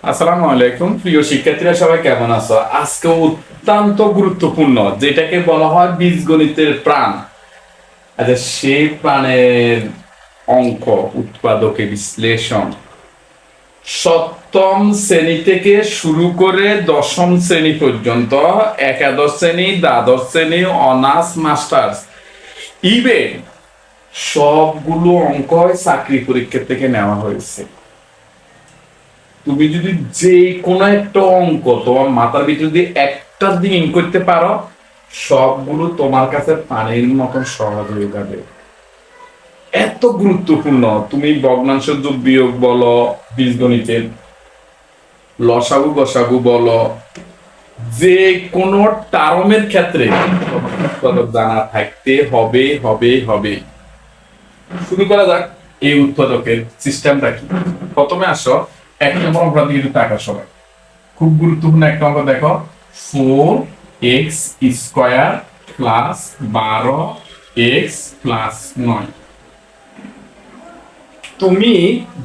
আসসালামু আলাইকুম প্রিয় শিক্ষার্থীরা, সবাই কেমন আছো? আজকে অত্যন্ত গুরুত্বপূর্ণ, যেটাকে বলা হয় বীজগণিতের প্রাণ। আচ্ছা, সেই প্রাণের অঙ্ক উৎপাদকে বিশ্লেষণ সপ্তম শ্রেণী থেকে শুরু করে দশম শ্রেণী পর্যন্ত, একাদশ শ্রেণী, দ্বাদশ শ্রেণী, অনার্স, মাস্টার্স, ইভেন সবগুলো অঙ্ক চাকরি পরীক্ষা থেকে নেওয়া হয়েছে। তুমি যদি যে কোনো একটা অঙ্ক তোমার মাথার ভিতর দিয়ে একটা দিন ইন করতে পারো, সবগুলো তোমার কাছে পানির মতন সহজ হয়ে যাবে। এত গুরুত্বপূর্ণ। তুমি ভগ্নাংশ যোগ বিয়োগ বলো, বীজগণিতের লসাগু গসাগু বলো, যে কোনো টার্মের ক্ষেত্রে উৎপাদক জানা থাকতে হবে হবে হবে। শুরু করা যাক। এই উৎপাদকের সিস্টেমটা কি? প্রথমে আসো, এক নম্বর অঙ্কটা দিকে একটু তাকা সবাই। খুব গুরুত্বপূর্ণ একটা অঙ্ক দেখো। 4x² plus 12x plus 9। তুমি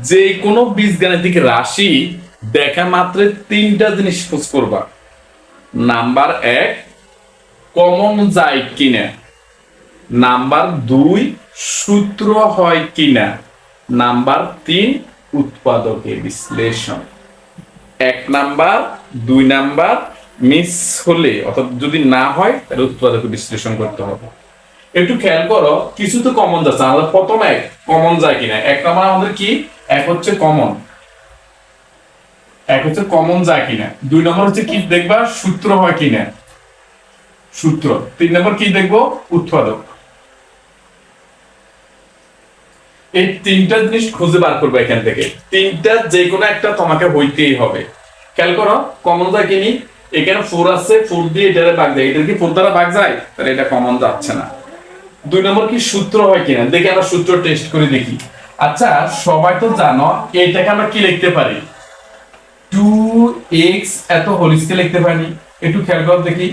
যে কোনো বীজগাণিতিক রাশি দেখা মাত্র তিনটা জিনিস খোঁজ করবা। নাম্বার 1, কমন যায় কিনা। নাম্বার 2, সূত্র হয় কিনা। নাম্বার 3, উৎপাদকের বিশ্লেষণ। 1 নাম্বার, 2 নাম্বার মিস হলে অর্থাৎ যদি না হয় তাহলে উৎপাদক বিশ্লেষণ করতে হবে। একটু খেয়াল করো, কিছু তো কমন যাচ্ছে। আমাদের প্রথম এক কমন যায় কিনা। 1 নাম্বার আমাদের কি, এক হচ্ছে কমন, এক হচ্ছে কমন যায় কিনা। 2 নম্বর হচ্ছে কি দেখবা, সূত্র হয় কিনা, সূত্র। 3 নম্বর কি দেখবো, উৎপাদক। এই তিনটা জিনিস খুঁজে বার করবে এখান থেকে। তিনটা যে কোনো একটা তোমাকে হইতেই হবে। খেয়াল করো, কমন যায় কিনি। এখানে 4 আছে, 4 দিয়ে এটারে ভাগ যায়। এটা কি 4 দ্বারা ভাগ যায়? তাহলে এটা কমন যাচ্ছে না। 2 নম্বর কি, সূত্র হয় কিনা। দেখি আমরা সূত্র টেস্ট করে দেখি। আচ্ছা, সবাই তো জানো এটাকে আমরা কি লিখতে পারি, 2x এত হোল স্কয়ার লিখতে পারি। একটু খেয়াল করো দেখি,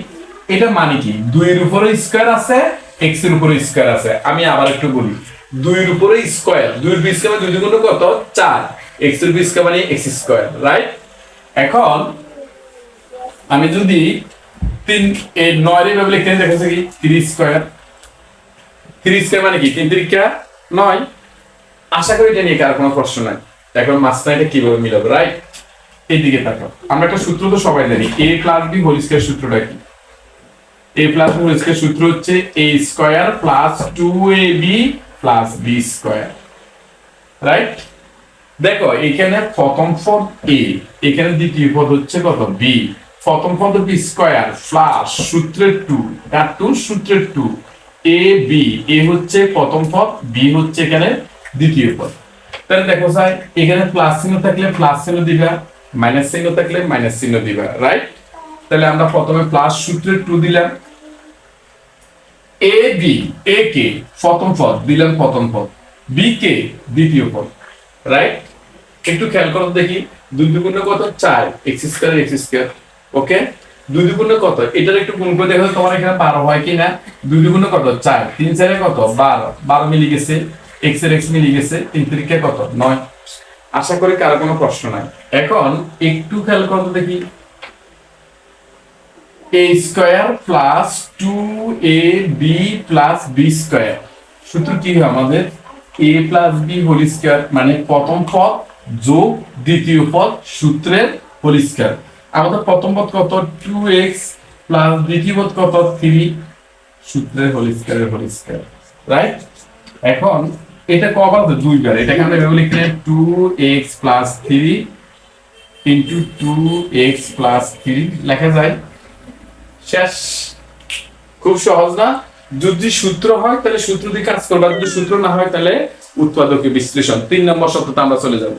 এটা মানে কি, 2 এর উপরে স্কয়ার আছে, x এর উপরে স্কয়ার আছে। আমি আবার একটু বলি, 2 এর উপরে স্কয়ার, 2 এর স্কয়ার মানে 2 দ্বিগুণ কত, 4, x এর স্কয়ার মানে x স্কয়ার, রাইট? এখন আমি যদি 3 এর 9 এর ভাবে লিখতে দেখো কি, 3 স্কয়ার, 3 স্কয়ার মানে কি 3 3 9। আশা করি এটা নিয়ে কার কোনো প্রশ্ন নাই। এখন মাঝখানে এটা কিভাবে মিলাবো, রাইট? এইদিকে তাকাও। আমরা একটা সূত্র তো সবাই জানি, a plus b whole square. সূত্রটা কি? a plus b whole square সূত্র হচ্ছে a square plus 2ab plus b square, right? দেখো এখানে প্রথম পদ a, এখানে দ্বিতীয় পদ হচ্ছে কত, b। প্রথম পদ b স্কয়ার প্লাস সূত্রের 2, আর 2 সূত্রের 2, a b, a হচ্ছে প্রথম পদ, b হচ্ছে এখানে দ্বিতীয় পদ। তাহলে দেখো স্যার, এখানে প্লাস চিহ্ন থাকলে প্লাস চিহ্ন দিবা, মাইনাস চিহ্ন থাকলে মাইনাস চিহ্ন দিবা, রাইট? তাহলে আমরা প্রথমে প্লাস সূত্রের 2 দিলাম। এ বি, এ কে প্রথম পদ দিলাম, প্রথম পদ, বি কে দ্বিতীয় পদ, রাইট? একটু খেয়াল করো দেখি, 2 দুগুণে কত, 4, x স্কয়ার x স্কয়ার, ওকে। 2 দুগুণে কত, এটার একটু গুণ করে দেখো তোমার এখানে 12 হয় কিনা। 2 দুগুণে কত, 4, 3 4 কত, 12, 12 মিলে গেছে, x এর x মিলে গেছে, 3 3 কত, 9। আশা করি কারো কোনো প্রশ্ন নাই। এখন একটু খেয়াল করো দেখি, a square plus 2ab plus b square. সূত্র কি হয় আমাদের, a plus b whole square মানে প্রথম পদ যোগ দ্বিতীয় পদ সূত্রের হোল স্কয়ার। আমাদের প্রথম পদ কত, 2x প্লাস দ্বিতীয় পদ কত, 3 সূত্রের হোল স্কয়ারের হোল স্কয়ার, রাইট? এখন এটা কবার, দুইবার। এটাকে আমরা এভাবে লিখলে 2x plus 3 into 2x plus 3 লেখা যায়। শেষ। খুব সহজ না? যদি সূত্র হয় তাহলে সূত্র দিয়ে কাজ করবা, যদি সূত্র না হয় তাহলে উৎপাদকের বিশ্লেষণ। 3 নম্বর শর্ততে আমরা চলে যাব।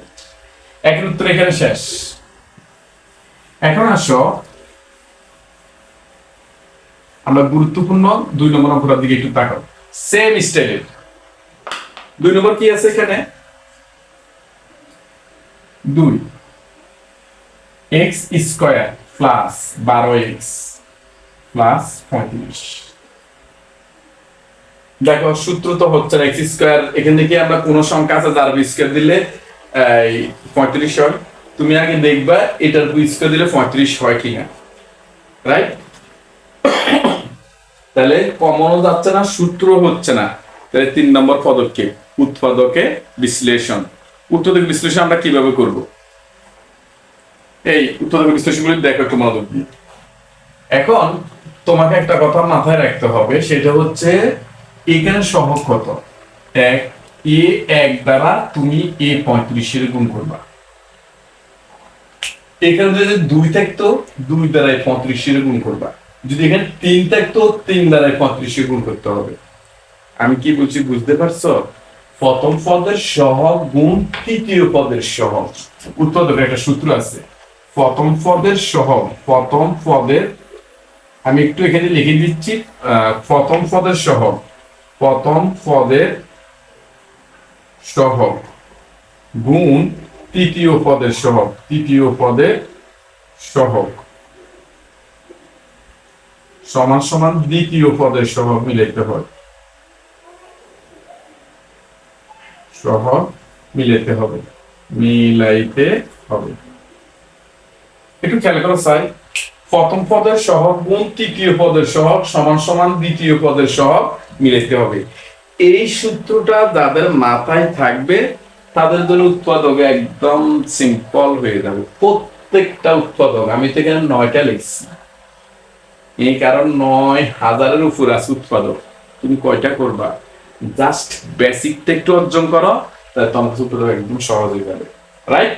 একের উত্তর এখানে শেষ। এখন আসো আমরা গুরুত্বপূর্ণ 2 নম্বর অঙ্কটার দিকে একটু তাকাও। সেম স্টাইলের 2 নম্বর কি আছে এখানে, 2x square plus 12x plus 35। দেখো সূত্র তো হচ্ছে না, এক্স স্কয়ার। এখান থেকে আমরা কোন সংখ্যা আছে যার স্কয়ার দিলে 35 হয়। তুমি আগে দেখবা এটার স্কোয়ার দিলে 35 হয় কিনা, রাইট? তাহলে কমনও যাচ্ছে না, সূত্র হচ্ছে না। তাহলে 3 নম্বর পদক্ষেপ উৎপাদকে বিশ্লেষণ। উৎপাদক বিশ্লেষণ আমরা কিভাবে করব? এই উৎপাদক বিশ্লেষণগুলি দেখো একটু মনোযোগ দিয়ে। এখন তোমাকে একটা কথা মাথায় রাখতে হবে, সেটা হচ্ছে এখানে সহগ কত? এক দ্বারা তুমি এ 35 গুণ করবা। এখানে যদি 2 থাকতো 2 দ্বারা 35 গুণ করবা। যদি এখানে 3 থাকতো 3 দ্বারা 35 গুণ করতে হবে। আমি কি বলছি বুঝতে পারছো? প্রথম পদের সহগ গুণ তৃতীয় পদের সহগ। উৎপাদকের একটা সূত্র আছে, প্রথম পদের সহগ, প্রথম পদের, আমি একটু এখানে লিখে দিচ্ছি, প্রথম পদের সহগ, প্রথম পদের সহগ গুণ তৃতীয় পদের সহগ, তৃতীয় পদের সহগ সমান সমান দ্বিতীয় পদের সহগ মিলাইতে হয়, সহগ মিলাইতে হবে, মিলাইতে হবে। একটু খেয়াল করো চাই, প্রথম পদের সহগ গুণ তৃতীয় পদের সহগ সমান সমান দ্বিতীয় পদের সহগ মিলাইতে হবে। এই সূত্রটা যাদের মাথায় থাকবে তাদের জন্য উৎপাদক একদম সিম্পল হয়ে যাবে। প্রত্যেকটা উৎপাদক, আমি তো এখানে 9টা লিখছি, এই কারণ 9,000-এর উপর আছে উৎপাদক। তুমি কয়টা করবা? জাস্ট বেসিকটা একটু অর্জন করো, তাহলে তোমার উৎপাদক একদম সহজ হয়ে যাবে, রাইট?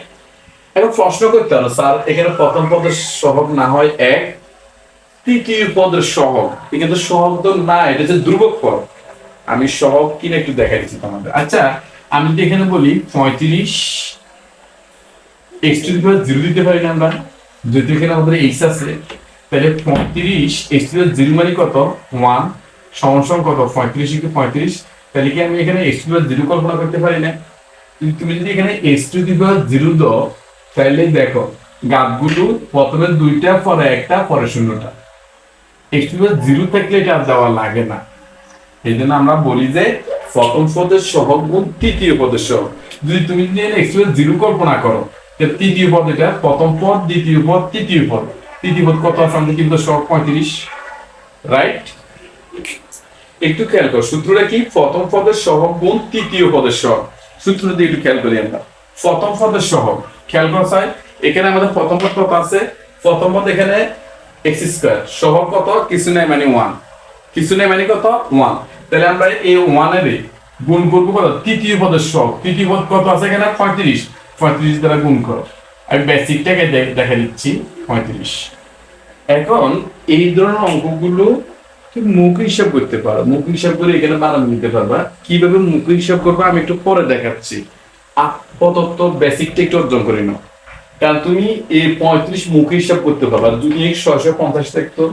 এখন প্রশ্ন করতে হবে, স্যার এখানে প্রথম পদের সহগ না হয় 1, তৃতীয় পদের সহগ, কিন্তু সহগ তো না, এটা হচ্ছে ধ্রুবক পদ। আমি সহগ কিনা একটু দেখাই দিচ্ছি তোমাদের। আচ্ছা, আমি যদি এখানে বলি 35 x⁴0 দিতে পারি না আমরা? যদি এখানে আমাদের x আছে, তাহলে 35 x⁴0 মানে কত? 1 সমান সমান কত? 35 × 35। তাহলে কি আমি এখানে x⁴0 কল্পনা করতে পারি না? তুমি যদি এখানে x⁴0 দাও, তাহলে দেখো গাবগুলো প্রথমে 2টা, পরে 1টা, পরে 0টা। x⁴0 থাকলে এটা আর দেওয়া লাগে না। এই জন্য আমরা বলি যে প্রথম পদের সহগ গুণ তৃতীয় পদের সহগ। যদি তুমি x⁴0 কল্পনা করো, তৃতীয় পদ এটা, প্রথম পদ, দ্বিতীয় পদ, তৃতীয় পদ। তৃতীয় পদ কত আছে আমাদের? কিন্তু সহগ 35, রাইট? একটু খেয়াল করো সূত্রটা কি? প্রথম পদের সহগ গুণ তৃতীয় পদের সহগ। সূত্রটা দিয়ে একটু খেয়াল করি আমরা। প্রথম পদের সহগ খেয়াল করা যায়, এখানে আমাদের প্রথম পদ কত আছে? প্রথম পদ এখানে x², সহগ কত? কিছু নাই মানে 1, কিছু নাই মানে কত? 1। তাহলে আমরা এই 1 এর গুণ করব কত? তৃতীয় পদের সহগ। তৃতীয় পদ কত আছে এখানে? 35, 35 দ্বারা গুণ করো। আমি বেসিকটাকে দেখা দিচ্ছি 35। এখন এই ধরনের অঙ্কগুলো তুমি মুখ হিসাব করতে পারো, মুখ হিসাব করে এখানে বানান নিতে পারবা। কিভাবে মুখ হিসাব করবা আমি একটু পরে দেখাচ্ছি। আপাতত বেসিকটা একটু অর্জন করে নাও, কারণ তুমি এই 35 মুখ হিসাব করতে পারবা। যদি 650 থাকতো,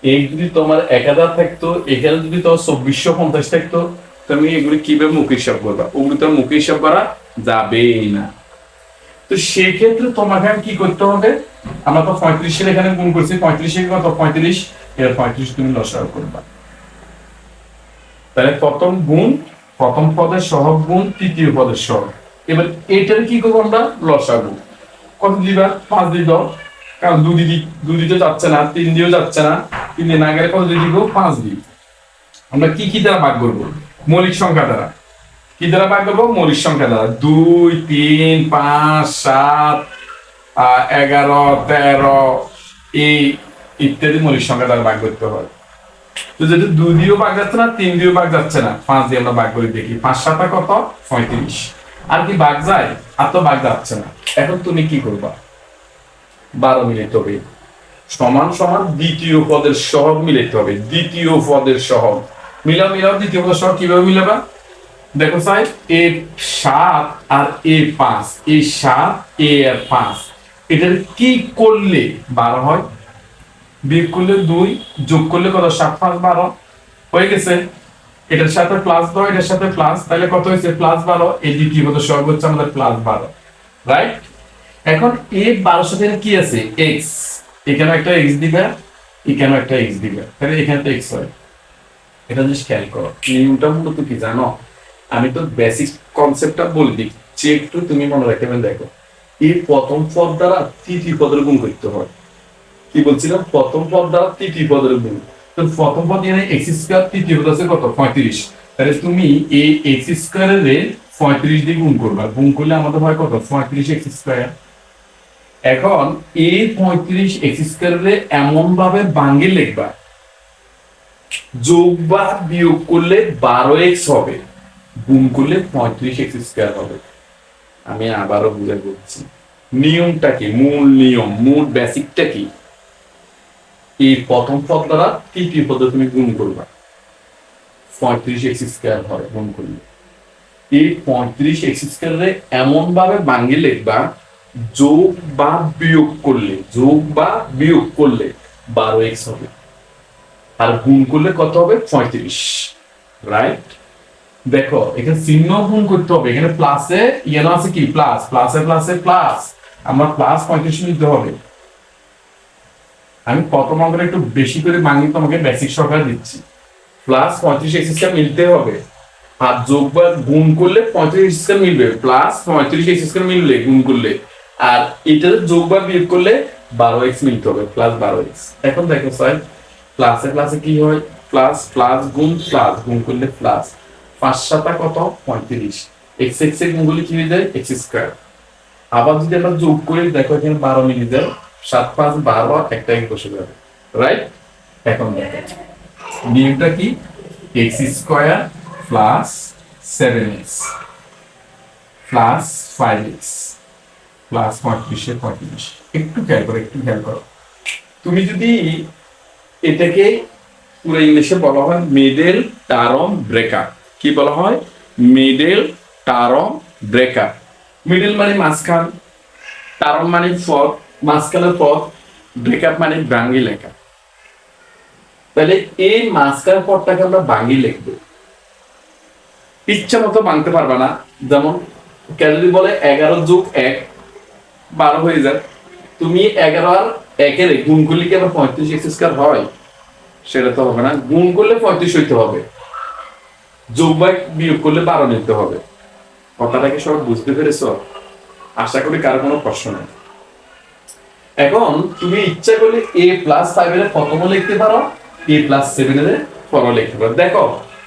এই যদি তোমার 1000 থাকতো, এখানে যদি তোমার 2450 থাকতো, তুমি এগুলি কিভাবে মুখ হিসাব করবা? ওগুলো তো মুখ হিসাব করা যাবেই না। তো সেক্ষেত্রে তোমাকে কি করতে হবে? আমরা তো 35 এখানে গুণ করছি, 35 কত? 35, এর 35 তুমি লসাগু করবা। তাহলে প্রথম গুণ, প্রথম পদের সহগ গুণ তৃতীয় পদের সহগ। এবার এটার কি করবো আমরা? লসাগু। কত দিবা? 5 দিয়ে দাও, কারণ 2 দিতে যাচ্ছে না, 3 দিয়েও যাচ্ছে না, 3 দিয়ে না গেলে কত দিয়ে দিব? 5 দিই। আমরা কি দ্বারা ভাগ করবো? মৌলিক সংখ্যা দ্বারা। কি দ্বারা ভাগ করবো? মৌলিক সংখ্যা দ্বারা। 2, 3, 5, 7, 11, 13 এই ইত্যাদি মৌলিক সংখ্যা দ্বারা ভাগ করতে হয়। তো যেহেতু 2 দিয়েও ভাগ যাচ্ছে না, 3 দিয়েও ভাগ যাচ্ছে না, 5 দিয়ে আমরা ভাগ করে দেখি। 5 7 কত? 35। আর কি ভাগ যায়? আর তো ভাগ যাচ্ছে না। এখন তুমি কি করবা? 12 মিলাইতে হবে, সমান সমান দ্বিতীয় পদের সহগ মিলাইতে হবে। দ্বিতীয় পদের সহগ মিলাও। দ্বিতীয় পদের সহগ কিভাবে মিলাবা? দেখো side, a7 R a5, a7 a আর 5, এটার কি করলে 12 হয়? বিয়োগ করলে 2, যোগ করলে কত? 7 5 12 হয়ে গেছে। এটার সাথে প্লাস দাও, এটার সাথে প্লাস, তাহলে কত হয়েছে? +12। এই দ্বিতীয় পদের সহগ হচ্ছে আমাদের +12, রাইট? এখন এই 12 সাথে কি আছে? x, এখানে একটা x দিবে, এখানে একটা x দিবে, তাহলে এখানে তো x হয়। এটা জাস্ট খেয়াল করো, নিয়মটা মূলত কি জানো? আমি তো বেসিক কনসেপ্টটা বলে দিচ্ছি, একটু তুমি মনে রাখবেন। দেখো এই প্রথম পদ দ্বারা তৃতীয় পদের গুণ করতে হয়। কি বলছিলাম? প্রথম পদ দ্বারা তৃতীয় পদের গুণ। তো প্রথম পদ এখানে এক্স স্কয়ার, তৃতীয় পদ আছে কত? 35। তাহলে তুমি এই এক্স স্কয়ারের 35 দিয়ে গুণ করবা। গুণ করলে আমাদের হয় কত? 35 এক্স স্কয়ার। এখন এই 35 এক্স স্কয়ারের এমন ভাবে ভাঙে লিখবা, যোগ বা বিয়োগ করলে 12x হবে, গুণ করলে 35x স্কয়ার হবে। আমি আবারও বুঝে বলছি, নিয়মটা কি, মূল নিয়ম, মূল বেসিকটা কি? এই প্রথম পদ দ্বারা তৃতীয় পদে তুমি গুণ করবা, 35x স্কয়ার হয় গুণ করলে। এই 35x স্কয়ারে এমন ভাবে ভাঙে লিখবা, যোগ বা বিয়োগ করলে, যোগ বা বিয়োগ করলে 12x হবে, আর গুণ করলে কত হবে? 35। রাইট? দেখো এখানে চিহ্ন গুণ করতে হবে, এখানে প্লাসে ইয়ানো আছে কি? প্লাস, প্লাসে প্লাসে প্লাস, আমরা প্লাস 35 নিতে হবে। আমি প্রথম অঙ্কটা একটু বেশি করে ভাঙি, তোমাকে বেসিক সহকারে দিচ্ছি। প্লাস 35 এক্স স্কয়ার মিলতে হবে, আর যোগ বা গুণ করলে 35 এক্স স্কয়ার মিলবে, প্লাস 35 এক্স স্কয়ার মিললে গুণ করলে, আর এটার যোগ বা বিয়োগ করলে 12x মিলতে হবে, প্লাস 12x। এখন দেখো স্যার, প্লাসে প্লাসে কি হয়? প্লাস, প্লাস গুণ প্লাস, গুণ করলে প্লাস, 5 7 কত? 35। এক্স এক্স এর গুণ করলে কি হয়ে যায়? X square. আবার যদি আমরা যোগ করি, দেখো এখানে 12 মিলে যায়, 7 5 12, একটা এক বসে যাবে। রাইট? এখন দেখো নিয়মটা কি? X square plus 7x plus 5x plus 35 একটু খেয়াল করো, একটু খেয়াল করো। তুমি যদি এটাকে পুরো ইংলিশে বলা হয় মিডল টার্ম ব্রেকার। কি বলা হয়? Middle term breaker. মিডল মানে মাঝখান, টার্ম মানে পদ, মাঝখানের পদ, ব্রেকআপ মানে ভাঙি লেখা। তাহলে এই মাঝখানের পদটাকে আমরা ভাঙি লিখবো। ইচ্ছা মতো ভাঙতে পারবা না, যেমন কেউ যদি বলে 11 যোগ 1 12 হয়ে যায়, তুমি 11 আর 1 এর গুণ করলে কি আবার 35 এক্স স্কয়ার হয়? সেটা তো হবে না, গুণ করলে 35 হইতে হবে, যোগ বা বিয়োগ করলে 12 নিতে হবে। কথাটাকে সব বুঝতে পেরেছো? আশা করি কারো কোনো প্রশ্ন নেই। এখন তুমি ইচ্ছা করলে a প্লাস 5 এর প্রথম লিখতে পারো, a প্লাস 7 এর পরও লিখতে পারো। দেখো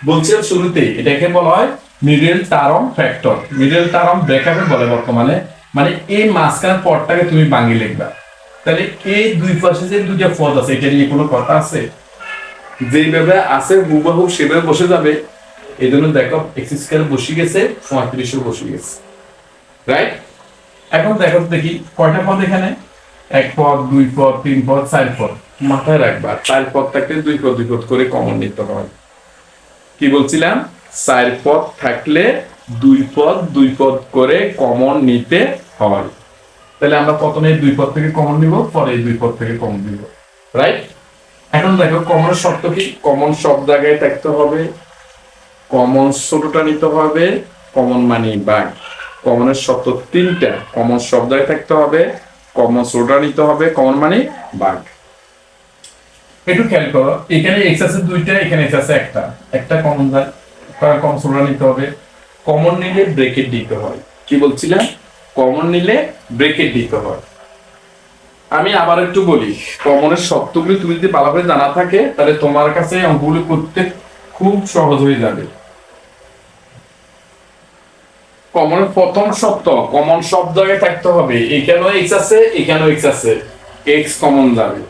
বলছিলাম শুরুতেই, এটাকে বলা হয় middle term factor, middle term ব্রেকআপে বলে বর্তমানে। মানে এই মাঝখানের পদটাকে তুমি ভাঙিয়ে লিখবা। তাহলে এই দুই পাশে যে দুইটা পদ আছে, এটা নিয়ে কোনো কথা আছে? যেভাবে আছে হুবহু সেভাবে বসে যাবে। এই জন্য দেখো এক্স স্কয়ার বসে গেছে, 35 বসে গেছে। রাইট? এখন দেখো দেখি কয়টা পদ এখানে? 1 পদ, 2 পদ, 3 পদ, 4 পদ। মাথায় রাখবা 4 পদ থাকলে 2 পদ 2 পদ করে কমন নিতে হয়। কি বলছিলাম? 4 পদ থাকলে 2 পদ 2 পদ করে কমন নিতে হয়। তাহলে আমরা প্রথমে 2 পদ থেকে কমন নিব, পরে 2 পদ থেকে কমন নিব। রাইট? এখন দেখো কমনের শর্ত কি? কমন সব জায়গায় থাকতে হবে, কমন ছোটটা নিতে হবে, কমন মানে ভাগ। কমনের শর্ত 3টা, কমন সব জায়গায় থাকতে হবে, কমন ছোটটা নিতে হবে, কমন মানে ভাগ। একটু খেয়াল করো, এখানে এক্স আছে 2টা, এখানে এক্স আছে একটা, একটা কমন যায়, কারণ কমন ছোটটা নিতে হবে। কমন নিলে ব্রেকেট দিতে হয়। কি বলছিলাম? কমন নিলে ব্রেকেট দিতে হয়। আমি আবার একটু বলি, কমনের শর্তগুলি তুমি যদি ভালোভাবে জানা থাকে, তাহলে তোমার কাছে অঙ্কগুলি করতে খুব সহজ হয়ে যাবে। কমনের প্রথম শর্ত, কমন সব জায়গায় থাকতে হবে। এখানেও এক্স আছে, এখানেও এক্স আছে, এক্স কমন যাবে।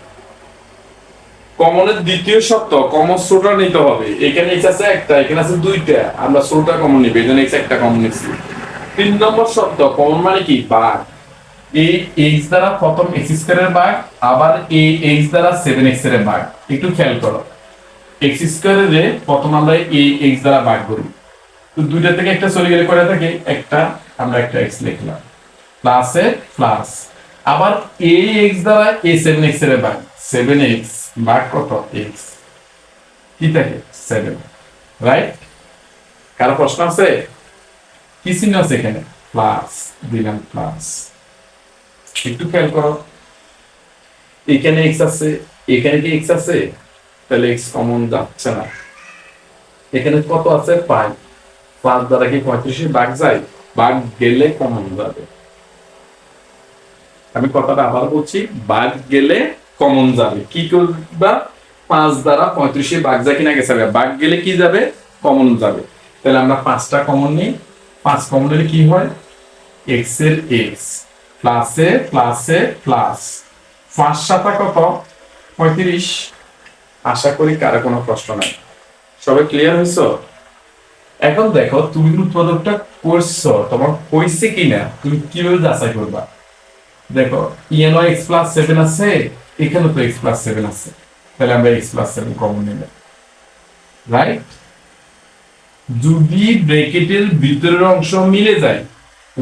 কমনের দ্বিতীয় শর্ত, কমন ছোটটা নিতে হবে। এখানে এক্স আছে একটা, এখানে আছে 2টা, আমরা ছোটটা কমন নিব, এজন্য এক্স একটা কমন নিচ্ছি। 3 নম্বর শর্ত, কমন মানে কি? ভাগ। এই এক্স দ্বারা প্রথম এক্স স্কয়ারের ভাগ, আবার এই এক্স দ্বারা 7x এর ভাগ। একটু খেয়াল করো, এক্স স্কয়ারের প্রথম আমরা এই এক্স দ্বারা ভাগ করি, তো দুইটা থেকে একটা চলে গেলে কয়টা থাকে? একটা, আমরা একটা এক্স লিখলাম, প্লাসে প্লাস, আবার এই এক্স দ্বারা এই 7x এর ভাগ, 7x ভাগ কত? এক্স, কি থাকে? 7। রাইট? কারো প্রশ্ন আছে? কি চিহ্ন আছে এখানে? প্লাস দিলাম, প্লাস। একটু খেয়াল করো, এখানে এক্স আছে, এখানে কি এক্স আছে? তাহলে এক্স কমন যাচ্ছে না। এখানে কত আছে? 5। 5 দ্বারা কি 35 ভাগ যায়? ভাগ গেলে কমন যাবে। আমি কথাটা আবার বলছি, ভাগ গেলে কমন যাবে। কি করবা? 5 দ্বারা 35 ভাগ যায় কিনা গেছে, ভাগ গেলে কি যাবে? কমন যাবে। তাহলে আমরা 5টা কমন নিই। 5 কমন নিলে কি হয়? x এর x প্লাসে প্লাসে প্লাস 5 সাতা কত? 35। আশা করি কারো কোনো প্রশ্ন নাই। সবাই ক্লিয়ার হয়েছো? এখন দেখো তুমি উৎপাদকটা করছো, তোমার হয়েছে কিনা তুমি কিভাবে যাচাই করবা? দেখো ইএনও এক্স প্লাস 7 আছে, এখানে তো এক্স প্লাস 7 আছে, তাহলে আমরা এক্স প্লাস 7 কমন নিলাম, রাইট? যদি ব্র্যাকেটের ভিতরের অংশ মিলে যায়,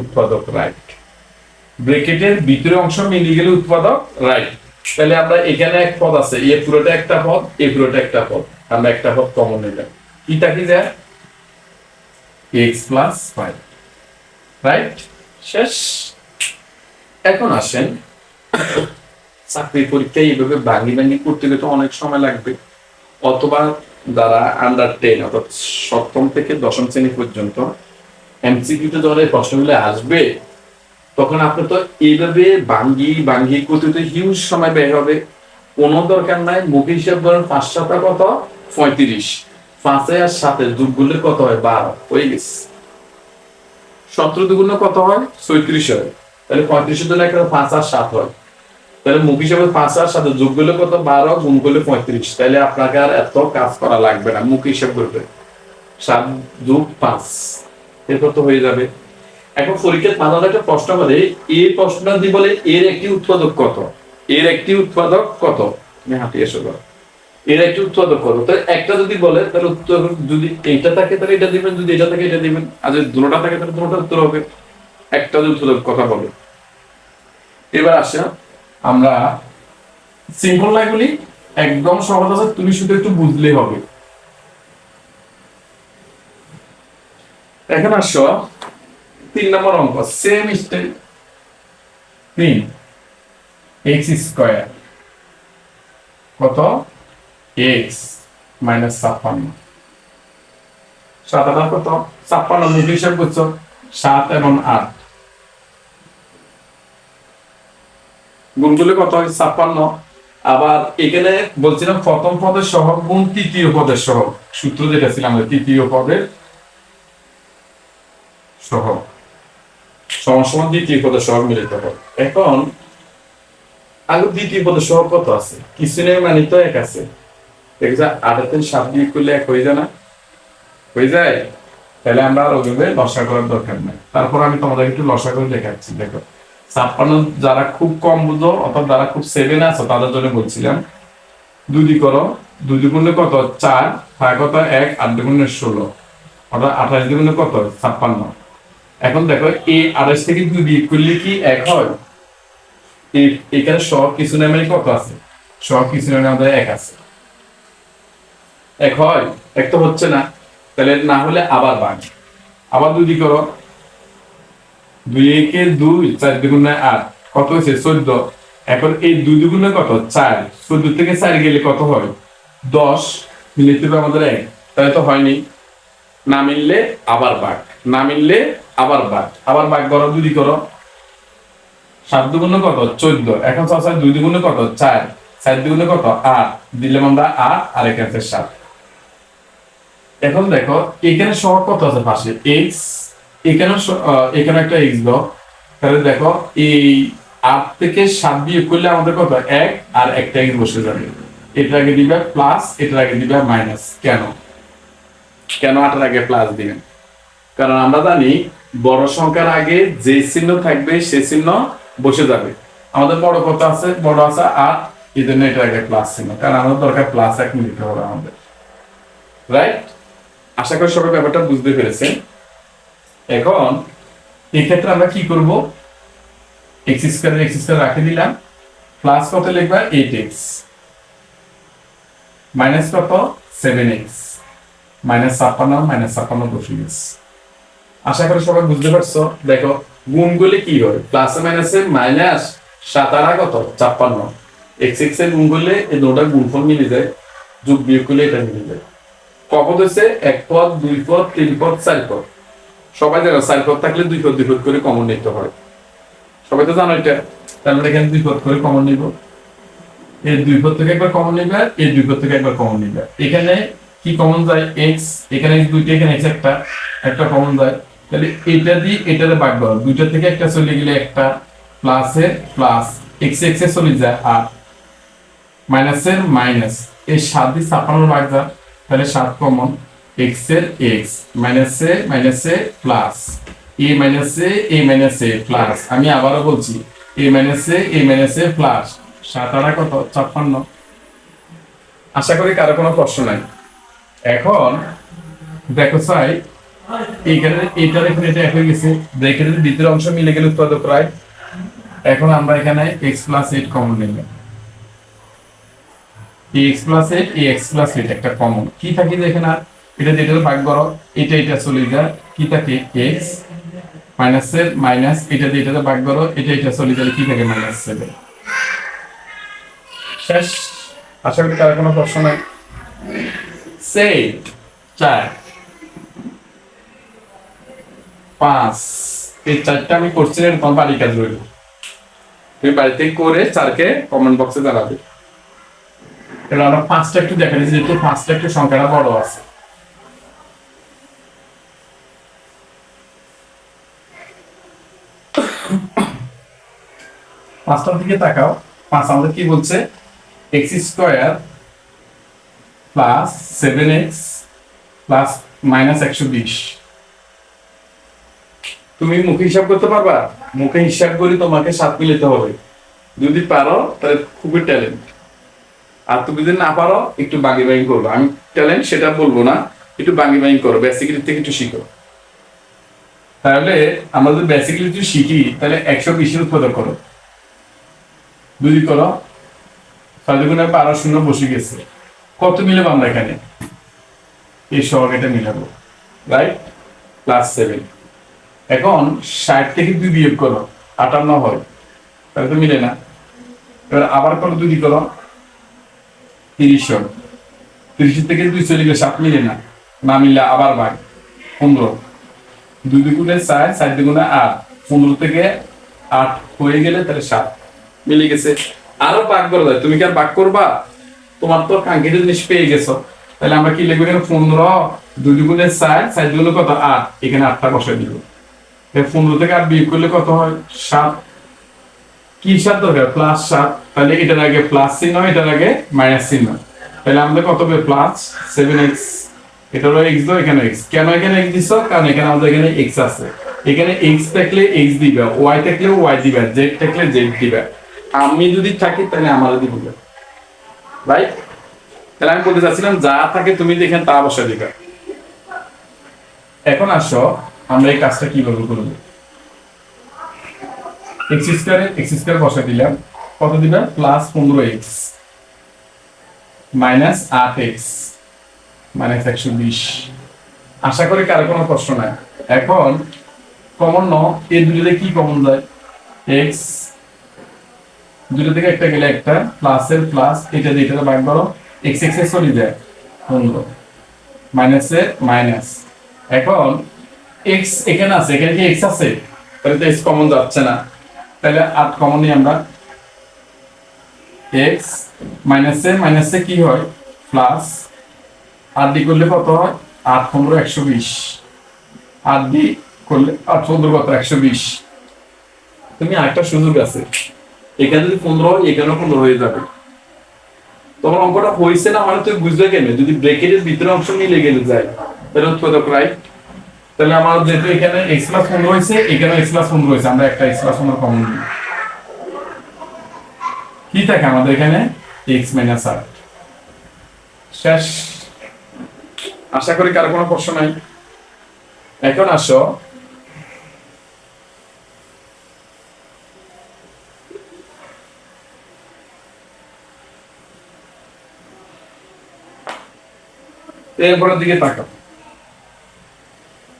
উৎপাদক রাইট। ব্র্যাকেটের ভিতরের অংশ মিলে গেলে উৎপাদক রাইট। তাহলে আমরা এখানে এক পদ আছে, এ পুরোটা একটা পদ, এ পুরোটা একটা পদ, আমরা একটা পদ কমন নিলাম, কিটা কি যায়? x plus 5, right? শেষ। এখন আসেন, চাকরির পরীক্ষায় এইভাবে ভাঙি ভাঙি করতে গেলে তো অনেক সময় লাগবে, অথবা যারা আন্ডার 10 অর্থাৎ সপ্তম থেকে দশম শ্রেণী পর্যন্ত এমসিকিউতে যখন এই প্রশ্নগুলো আসবে, তখন আপনি তো এইভাবে ভাঙ্গি ভাঙ্গি করতে তো হিউজ সময় ব্যয় হবে। কোনো দরকার নাই, মুখে হিসাব ধরেন 5 সাতা কত? 35। 5 আর 7 যোগ করলে কত হয়? 12 হয়ে গেছে। 17 দুগুণে কত হয়? 36 হয়। তাহলে 35 এর জন্য একটা 5 আর 7 হয়। তাহলে মুখ হিসাবে 5 আর 7 যোগ করলে কত? 12, গুণ করলে 35। তাহলে আপনাকে আর এত কাজ করা লাগবে না, মুখ হিসাব করবে 7 যোগ 5 এরপর তো হয়ে যাবে। এখন পরীক্ষার মাঝে একটা প্রশ্ন বলে, এই প্রশ্নটা দিয়ে বলে এর একটি উৎপাদক কত? এর একটি উৎপাদক কত? তুমি হাতে এসো করো, এর একটি উৎপাদক কত? তাহলে একটা যদি বলে তাহলে উত্তর, যদি এইটা থাকে তাহলে এটা দিবেন, যদি এটা থাকে এটা দিবেন, আর যদি দুটোটা থাকে তাহলে দুটোটা উত্তর হবে। একটা যদি উৎপাদক কথা বলে। এবার আসে আমরা সিম্পল লাইনগুলি একদম সহজ আছে, তুমি শুধু একটু বুঝলেই হবে। এখন আসো 3 নম্বর অঙ্ক, সেম স্টাইল। 3 x স্কয়ার কত? x minus 56। 7 আর কত? 56 মুখ হিসাব করছো, 7 এবং 8 গুণ করলে কত হয়? 56। আবার এখানে বলছিলাম প্রথম পদের সহগ গুণ তৃতীয় পদের সহগ, সূত্র যেটা ছিল আমাদের, তৃতীয় পদের সহগ সমান সমান দ্বিতীয় পদের সহগ মিলিত হয়। এখন আগে দ্বিতীয় পদের সহগ কত আছে? কিছু নেই, মানে তো 1 আছে। দেখছো 8 এর 7 বিয়োগ করলে 1 হয়ে যায় না? হয়ে যায়। তাহলে আমরা আর ওইভাবে লসা করার দরকার নাই। তারপর আমি তোমাদের একটু লসা করে দেখাচ্ছি। দেখো 56 যারা খুব কম বুঝো অথবা যারা খুব 7 আছো তাদের জন্য বলছিলাম, 2 দিয়ে করো, 2 দুগুণে কত? 4, 5 কত? 1, 8 দুগুণে 16, অর্থাৎ 28 দুগুণে কত? 56। এখন দেখো এই 28 থেকে 2 বিয়োগ করলে কি 1 হয়? এখানে সব কিছু নামে কত আছে? সব কিছু নামে আমাদের 1 আছে। 1 হয়? 1 তো হচ্ছে না, তাহলে না হলে আবার ভাগ, আবার 2 দিয়ে করো, 2 একে 2, 4 দুগুণে 8 কত হয়েছে? 14। এখন এই 2 দুগুণে কত? 4, 14 থেকে 4 গেলে কত হয়? 10, মিলিতে হবে আমাদের 1, তাই তো হয়নি। না মিললে আবার ভাগ, না মিললে আবার ভাগ, আবার ভাগ করো, 2 দিয়ে করো, 7 দুগুণে কত? 14। এখন 2 দুগুণে কত? 4, 4 দুগুণে কত? 8, দিলাম আমরা 8 আর এখানে 7। এখন দেখো এখানে সহগ কত আছে পাশে? x, এখানে এখানে একটা x দাও, তাহলে দেখো এই 8 থেকে 7 বিয়োগ করলে আমাদের কত? 1 আর একটা x বসে যাবে। এটার আগে দিবা প্লাস, এটার আগে দিবা মাইনাস। কেন কেন 8 এর আগে প্লাস দিবেন? কারণ আমরা জানি বড় সংখ্যার আগে যে চিহ্ন থাকবে সে চিহ্ন বসে যাবে। আমাদের বড় কত আছে? বড় আছে 8, এই জন্য এটার আগে প্লাস চিহ্ন, কারণ আমাদের দরকার প্লাস 1 নিতে হবে আমাদের, রাইট? আশা করি সবাই ব্যাপারটা বুঝতে পেরেছেন। এখন এই ক্ষেত্রে আমরা কি করব? x স্কয়ার রাখে দিলাম, প্লাস কত লিখবা? 8x, মাইনাস কত? 7x, মাইনাস 56 বসে গেছে। আশা করি সবাই বুঝতে পারছো। দেখো গুণ করলে কি হয়? প্লাসে মাইনাসে মাইনাস, 7 আর কত? 56। x এর গুণ করলে এই দুটোর গুণফল মিলে যায়, যোগ বিয়োগ করলে এটা মিলে যায়। কপদ হচ্ছে 1 পদ, 2 পদ, 3 পদ, 4 পদ। সবাই জানো 4 পদ থাকলে 2 পদ 2 পদ করে কমন নিতে হয়, সবাই তো জানো এটা। তাহলে এখানে দুই পদ করে কমন নিব, এর দুই পদ থেকে একবার কমন নিবে, এর দুই পদ থেকে একবার কমন নিবে। এখানে কি কমন যায়? এক্স, এখানে দুইটা, এখানে এক্স একটা কমন যায়। তাহলে এটা দিয়ে এটাতে ভাগ করো, দুইটা থেকে একটা চলে গেলে একটা, প্লাসের প্লাস, এক্স এক্স এ চলে যায় আর মাইনাসের মাইনাস, এই 7 দিয়ে 56 ভাগ যায়, তাহলে 7 কমন, এক্স এর এক্স, মাইনাসে মাইনাসে প্লাস, এ মাইনাসে প্লাস, আমি আবারও বলছি এ মাইনাসে প্লাস, 7 আর কত 56। আশা করি কারো কোনো প্রশ্ন নাই। এখন দেখো চাই এইখানে এটার এখানে এটা এক হয়ে গেছে, ব্র্যাকেটের ভিতরের অংশ মিলে গেলে উৎপাদক রাইট। এখন আমরা এখানে x প্লাস 8 কমন নিলাম, x প্লাস 8 x প্লাস 8 একটা কমন, কি থাকে যে এখানে এটা যেটা ভাগ করো, এটা চলে যায়, কি থাকে x মাইনাসের মাইনাস, এটা দিয়ে এটাতে ভাগ করো, এটা চলে গেলে কি থাকে -7। শেষ। আশা করি কারো কোনো প্রশ্ন নাই। সেই 4 5 এই 4টা আমি করছি, তোমার বাড়ির কাজ রইল, তুমি বাড়িতে করে 4কে কমেন্ট বক্সে জানাবে। এবার আমরা 5টা একটু দেখা দিচ্ছি, যেহেতু 5টা একটু সংখ্যাটা বড় আছে। পাঁচটার দিকে তাকাও। 5 আমাদের কি বলছে? x square plus 7x plus -120। তুমি মুখে হিসাব করতে পারবা? মুখে হিসাব করে তোমাকে 7 মিলাতে হবে, যদি পারো তাহলে খুবই ট্যালেন্ট, আর তুমি যদি না পারো একটু বাগি করবো। আমি ট্যালেন্ট সেটা বলবো না, একটু বাগি করো, বেসিক্যালি থেকে একটু শিখো। তাহলে আমরা যদি বেসিক্যালি একটু শিখি, তাহলে 120 উৎপাদক করো, 2 করো, 6 গুণে 12 শূন্য বসে গেছে। কত মিলাবো আমরা এখানে? এই সহগ এটা মিলাবো, রাইট, প্লাস 7। এখন 60 থেকে 2 বিয়োগ করো, 58 হয়, তাহলে তো মিলে না। এবার আবার করো, 2 করো, 30 হয়, 30 থেকে 2 চলে গেলে 7 মিলে না, না মিললে আবার ভাগ 15, 2 গুণে 4, 4 গুণে 8, 15 থেকে 8 হয়ে গেলে তাহলে 7 মিলে গেছে। আরো ভাগ করে দেয়, তুমি কি আর ভাগ করবা? তোমার তো কাঙ্ক্ষিত জিনিস পেয়ে গেছো। তাহলে আমরা কি লিখবো এখানে? 15, 2 গুণে 4, 4 গুণে কত 8, এখানে 8টা বসাই দিব। 15 থেকে 8 বিয়োগ করলে কত হয়? 7। কি 7 দরকার? প্লাস 7। তাহলে এটার আগে প্লাস চিহ্ন, এটার আগে মাইনাস চিহ্ন, তাহলে আমাদের কত হবে? Plus 7x। এটা হলো x দাও, এখানে x। কেন এখানে x দিছো? কারণ এখানে আমাদের এখানে x আছে, এখানে x থাকলে x দিবে, y থাকলে y দিবে, z থাকলে z দিবে। আমি যদি থাকি তাহলে আমারও দিবে, রাইট? তাহলে আমি বলতে চাচ্ছিলাম যা থাকে তুমি দেখেন তা বসা দিবে। এখন আসো আমরা এই কাজটা কিভাবে করব। x স্কয়ার বসা দিলাম, কত দিবে? Plus 15x minus 8x minus 120। আশা করি কারো কোনো প্রশ্ন নাই। এখন কমন ন, এই দুটোতে কি কমন যায়? x, দুটো থেকে একটা গেলে একটা, প্লাসের প্লাস, এটা দিয়ে এটা ভাগ করো, x x এ চলে যায় 15, মাইনাসে মাইনাস। এখন x এখানে আছে, এখানে কি x আছে? তাহলে তো x কমন যাচ্ছে না, তাহলে 8 কমন নিই আমরা। x মাইনাসে মাইনাসে কি হয়? প্লাস, 8 দিয়ে করলে কত হয়? 8 15 120, 8 দিয়ে করলে 8 15 কত? 120। তুমি আরেকটা সুযোগ আছে, এখানে যদি 15 হয় এখানেও 15 হয়ে যাবে। তোমার অঙ্কটা হয়েছে না মানে তুই বুঝবে কেন? যদি ব্র্যাকেটের ভিতরে অংশ মিলে গেলে যায় তাহলে উৎপাদক রাইট। তাহলে আমার যেহেতু এখানে x প্লাস 15 হয়েছে, এখানে x প্লাস 15 হয়েছে, আমরা একটা x প্লাস 15 কমন নিই। কি থাকে আমাদের এখানে? x minus 8। শেষ। আশা করি কারো কোনো প্রশ্ন নাই। এখন আসো এরপরের দিকে তাকাও।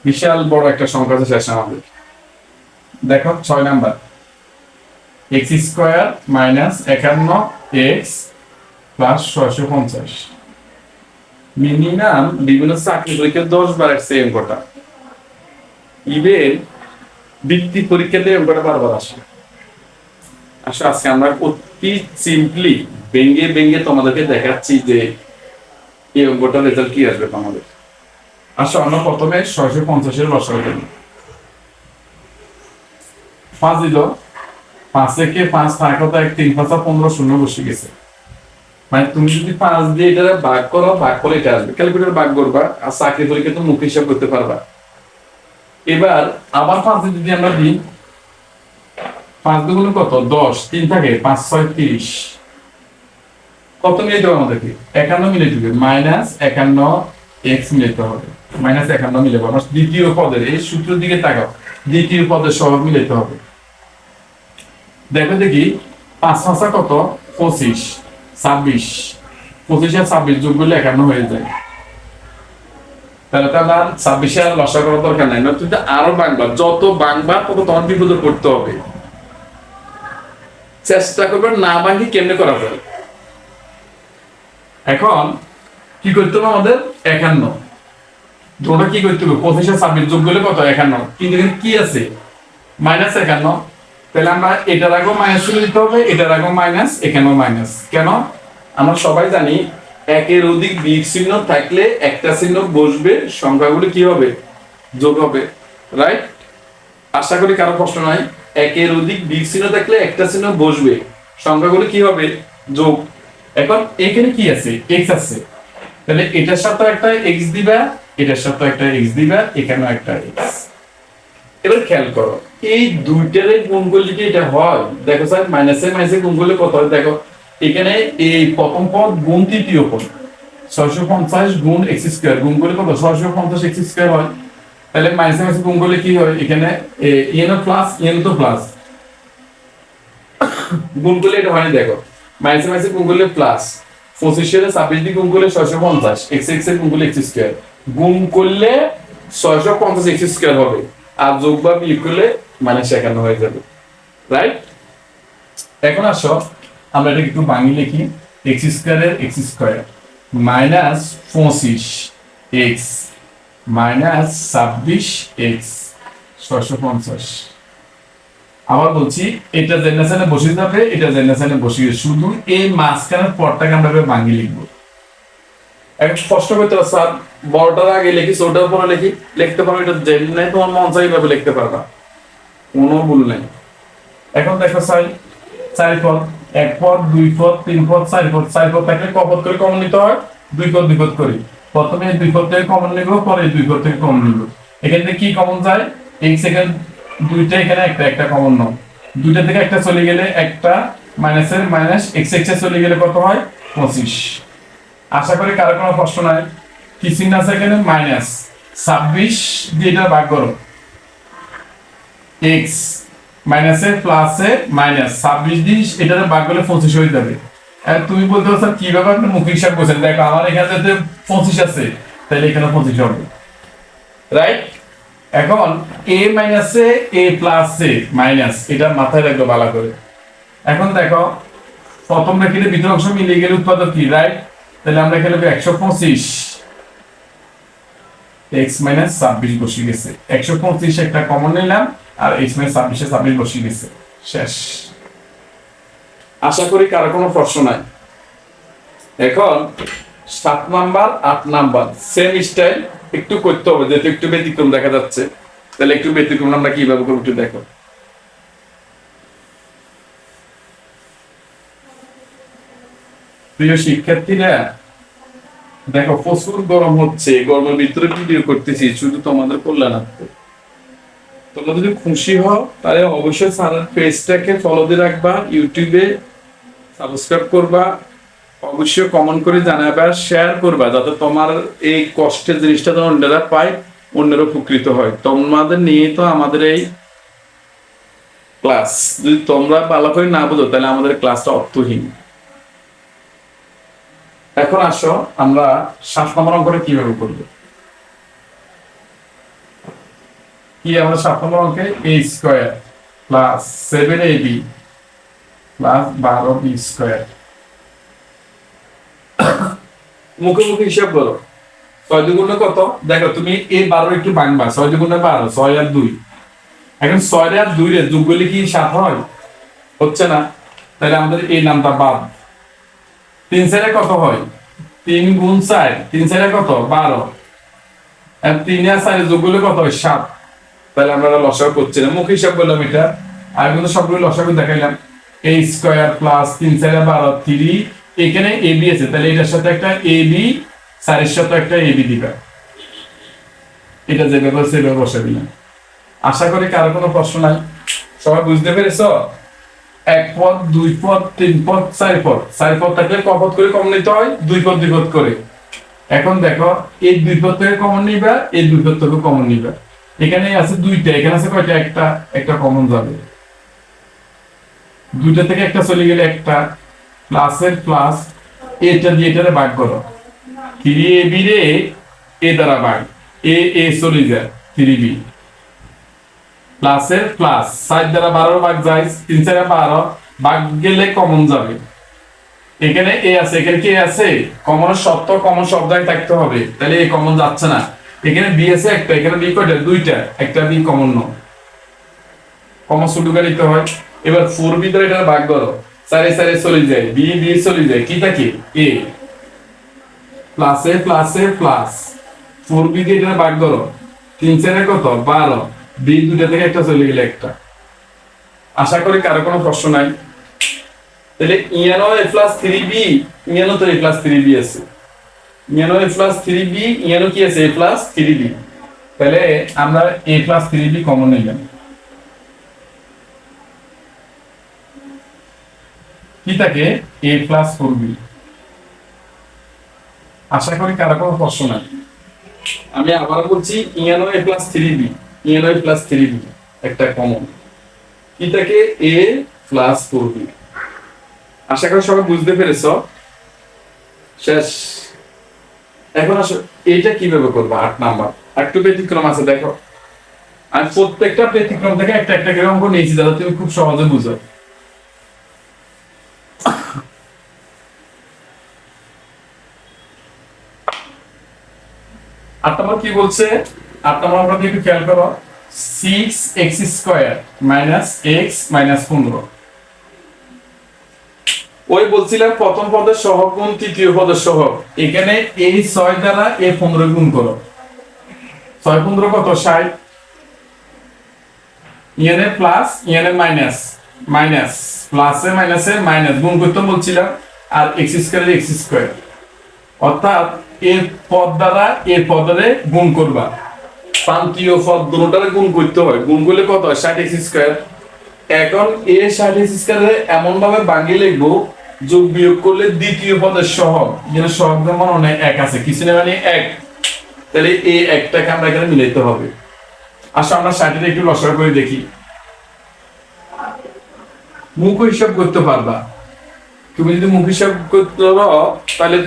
বিশাল বড় একটা সংখ্যা আছে শেষ আমাদের। দেখো 6 number, x square minus 51x plus 650। Minimum বিভিন্ন চাকরি পরীক্ষা 10 বার আসছে এই অঙ্কটা, ইভেন বৃত্তি পরীক্ষাতে অঙ্কটা বারবার আসে। আসলে আজকে আমরা অতি সিম্পলি ভেঙ্গে ভেঙ্গে তোমাদেরকে দেখাচ্ছি যে এই অঙ্কটার রেজাল্ট কি আসবে তোমাদের। আসলে আমরা প্রথমে 650 লসাগু দেব। 5 দিল, 5 থেকে 5 থাকে তো 1 3 5 15 শূন্য বসে গেছে। মানে তুমি যদি 5 দিয়ে এটা ভাগ করো, ভাগ করে এটা আসবে, ক্যালকুলেটর ভাগ করবা আর চাকরি পরীক্ষা তো মুখ হিসাব করতে পারবা। এবার আবার 5 যদি আমরা দিই, 5 দুগুণ কত 10, 3 থাকে 5 6 30, কত মিলাইতে হবে আমাদেরকে 51 মিলাইতে হবে, -51 x মিলাইতে হবে, -51 মিলাবো আমরা দ্বিতীয় পদের এই সূত্রের দিকে তাকাও, দ্বিতীয় পদের সহগ মিলাইতে হবে। দেখো দেখি 5 5 কত 25, 26, 25 আর 26 যোগ করলে 51 হয়ে যায়। তাহলে তো আমার 26 আর লসা করার দরকার নাই, নয়তো আরো বাংবা, যত বাংবা তত তোমার বিপদে পড়তে হবে। চেষ্টা করবে না ভাঙি কেমনে করা যায়। এখন কি করতে হবে আমাদের 51, তোমরা কি করতে হবে 25 আর 26 যোগ করলে কত 51, কিন্তু এখানে কি আছে -51, তাহলে আমরা এটার আগেও মাইনাস তুলে দিতে হবে, এটার আগেও মাইনাস, এখানেও মাইনাস। কেন? আমরা সবাই জানি একের অধিক বিগ চিহ্ন থাকলে একটা চিহ্ন বসবে, সংখ্যাগুলো কি হবে যোগ হবে, রাইট? আশা করি কারো প্রশ্ন নাই। একের অধিক বিগ চিহ্ন থাকলে একটা চিহ্ন বসবে, সংখ্যাগুলো কি হবে যোগ। এখন এখানে কি আছে x আছে, তাহলে এটার সাথে একটা x দিবা, এটার সাথে একটা x দিবা, এখানেও একটা x। এবার খেয়াল করো এই দুইটার গুণ করলে কি এটা হয়, দেখো স্যার মাইনাসে মাইনাসে গুণ করলে কত হয়, দেখো এখানে এই প্রথম পদ গুণ তৃতীয় পদ 650 গুণ x² গুণ করলে কত 650 x² হয়। তাহলে মাইনাসে মাইনাসে গুণ করলে কি হয়, এখানে n প্লাস n তো প্লাস, গুণ করলে এটা হয় না, দেখো মাইনাসে মাইনাসে গুণ করলে প্লাস, 25 এর 26 দিয়ে গুণ করলে 650, x x এর গুণ করলে x² গুণ করলে 650 x² হবে, আর যোগ বা বিয়োগ করলে -51 হয়ে যাবে, রাইট? এখন আসো আমরা এটা একটু ভাঙি লিখি, x² এর x² -25x -26x 650। আবার বলছি এটা জেনারেশনে বসে যাবে, এটা জেনারেশনে বসিয়ে শুধু এই মাঝখানের পদটাকে আমরা ভাঙি লিখবো। এখন স্পষ্ট করতে হবে স্যার বড়টার আগে লিখি ছোটটার পরে লিখি, লিখতে পারো, এটা জেনে নাই তোমার মন চাই ভাবে লিখতে পারবা, কোনো ভুল নাই। এখন দেখো স্যার 4 পদ, 1 পদ 2 পদ 3 পদ 4 পদ, 4 পদ থাকলে ক পদ করে কমন নিতে হয়, 2 পদ 2 পদ করে। প্রথমে 2 পদ থেকে কমন নিব, পরে 2 পদ থেকে কমন নিব। এখান থেকে কি কমন যায়, x সেকেন্ড দুইটা, এখানে একটা কমন নাও, দুইটা থেকে একটা চলে গেলে একটা, মাইনাসের মাইনাস x x এ চলে গেলে কত হয় 25। আশা করি কারো কোনো প্রশ্ন নাই। কি চিহ্ন আছে এখানে -26 দিয়ে এটা ভাগ করো, x মাইনাসে প্লাসে মাইনাস 26 দিয়ে এটা ভাগ করলে 25 হয়ে যাবে। আর তুমি বলতে পারো স্যার কিভাবে আপনি মুখ হিসাব করছেন, দেখো আমার এখানে যাতে 25 আছে তাহলে এখানে 25 হবে, রাইট? এখন a মাইনাসে a প্লাসে মাইনাস, এটা মাথায় রাখবে ভালো করে। এখন দেখো প্রথম রেখার ভিতর অংশ মিলে গেলে উৎপাদক কি, রাইট? তাহলে আমরা এখানে 125 x - 26 বসিয়ে গেছে, 125 একটা কমন নিলাম আর x - 26 এ 26 বসিয়ে গেছে, শেষ। আশা করি কারো কোনো প্রশ্ন নাই। এখন 7 নাম্বার 8 নাম্বার সেম স্টাইল একটু করতে হবে, যেহেতু একটু ব্যতিক্রম দেখা যাচ্ছে, তাহলে একটু ব্যতিক্রম আমরা কিভাবে করব একটু দেখো। প্রিয় শিক্ষার্থীরা দেখো প্রচুর গরম হচ্ছে, গরমের ভিতরে ভিডিও করতেছি শুধু তোমাদের কল্যাণার্থে। তোমরা যদি খুশি হও তাহলে অবশ্যই স্যারের পেজটাকে ফলো দিয়ে রাখবা, ইউটিউবে সাবস্ক্রাইব করবা, অবশ্যই কমেন্ট করে জানাবা, শেয়ার করবা, যাতে তোমার এই কষ্টের জিনিসটা যেন অন্যরা পায়, অন্যরা উপকৃত হয়। তোমাদের নিয়ে তো আমাদের এই ক্লাস, যদি তোমরা ভালো করে না বুঝো তাহলে আমাদের ক্লাসটা অর্থহীন। এখন আসো আমরা 7 নম্বর অঙ্কটা কিভাবে করব। কি আমরা 7 নম্বর অঙ্কে a² plus 7ab plus 12b², মুখে মুখে হিসাব করো। 6 দুগুণে কত, দেখো তুমি এই 12 একটু ভাঙবা, 6 দুগুণে 12, 6 আর 2। এখন 6 আর 2 রে যোগ করলে কি 7 হয়, হচ্ছে না, তাহলে আমাদের এই নামটা বাদ। 3 4 কত হয়? 3 গুণ 4, 3 4 কত? 12। আর 3 আর 4 যোগ করলে কত হয়? 7। তাহলে আমরা লসাগু করছি না, মুখ হিসাব বললাম এটা। আর কিন্তু সবগুলো লসাগু দেখাইলাম। a স্কয়ার প্লাস 3 4 12 3, এখানে a b আছে, তাহলে এটার সাথে একটা a b, 4 এর সাথে একটা a b দিবা। এটা যেভাবে সেভাবে বসে দিলাম। আশা করি কারো কোনো প্রশ্ন নাই, সবাই বুঝতে পেরেছো? 1 পদ 2 পদ 3 পদ 4 পদ, 4 পদ থাকলে ক পদ করে কমন নিতে হয়? 2 পদ 2 পদ করে। এখন দেখো এই 2 পদ থেকে কমন নিবা, এই 2 পদ থেকে কমন নিবা। এখানে আছে 2টা, এখানে আছে কয়টা? একটা কমন যাবে। 2টা থেকে একটা চলে গেলে একটা, প্লাসের প্লাস, এটা দিয়ে এটারে ভাগ করো। 3ab রে a দ্বারা ভাগ, a চলে যায় 3b, প্লাসের প্লাস 4 দ্বারা 12 ভাগ যায়, 3 4 12 ভাগ গেলে কমন যাবে। এখানে a আছে, এখানে কি আছে? কমন শর্ত, কমন শব্দই থাকতে হবে, তাহলে a কমন যাচ্ছে না। এখানে b আছে একটা, এখানে b কয়টা? 2টা, একটা b কমন ন, কমন সুডুকা নিতে হয়। এবার 4b দ্বারা এটা ভাগ করো, 4 4 চলে যায়, b চলে যায়, কি থাকে? a, প্লাসে প্লাসে প্লাস, 4b দিয়ে এটা ভাগ করো, 3 4 কত? 12, b দুটা থেকে একটা চলে গেলে একটা। আশা করি কারো কোনো প্রশ্ন নাই। তাহলে ইয়ানো a প্লাস 3b, ইয়ানো তো a প্লাস 3b আছে, ইয়ানো a প্লাস 3b, ইয়ানো কি আছে? a plus 3b। তাহলে আমরা a প্লাস 3b কমন নিলাম, কি থাকে? a plus 4b। আশা করি কারো কোনো প্রশ্ন নাই। আমি আবার বলছি, ইয়ানো a plus 3b, ইয়ানো a plus 3b একটা কমন, কি থাকে? a plus 4b। আশা করি সবাই বুঝতে পেরেছো? শেষ। এখন আসো এইটা কিভাবে করবো? 8 নাম্বার একটু ব্যতিক্রম আছে, দেখো আমি প্রত্যেকটা ব্যতিক্রম থেকে একটা একটা করে অঙ্ক নিয়েছি, যাতে তুমি খুব সহজে বুঝো। 8 নম্বর কি বলছে? 8 নম্বর আমরা একটু খেয়াল করো, 6x square minus x minus 15। ওই বলছিলাম প্রথম পদের সহগ গুণ তৃতীয় পদের সহগ, এখানে এই 6 দ্বারা এই 15 গুণ করো, 6 15 কত? 60। ইয়ানে প্লাস ইয়ানে মাইনাস, মাইনাস প্লাসে মাইনাসে মাইনাস গুণ করতে বলছিলাম, আর x স্কয়ার x স্কয়ার, অর্থাৎ এর পদ দ্বারা এর পদে গুণ করবা। প্রান্তীয় পদ দুটোটারে গুণ করতে হয়, গুণ করলে কত হয়? 60x square. এখন এ 60x স্কয়ারে এমন ভাবে ভাঙিয়ে লিখবো, যোগ বিয়োগ করলে দ্বিতীয় পদের সহগ, যেটা সহগ যেমন অনেক 1 আছে, কিছু না মানে 1, তাহলে এই একটাকে আমরা এখানে মিলাইতে হবে। আসো আমরা 60 এর একটু লসাগু করে দেখি। মুখ হিসাব করতে পারবা, তুমি যদি মুখ হিসাব করতে পারো তাহলে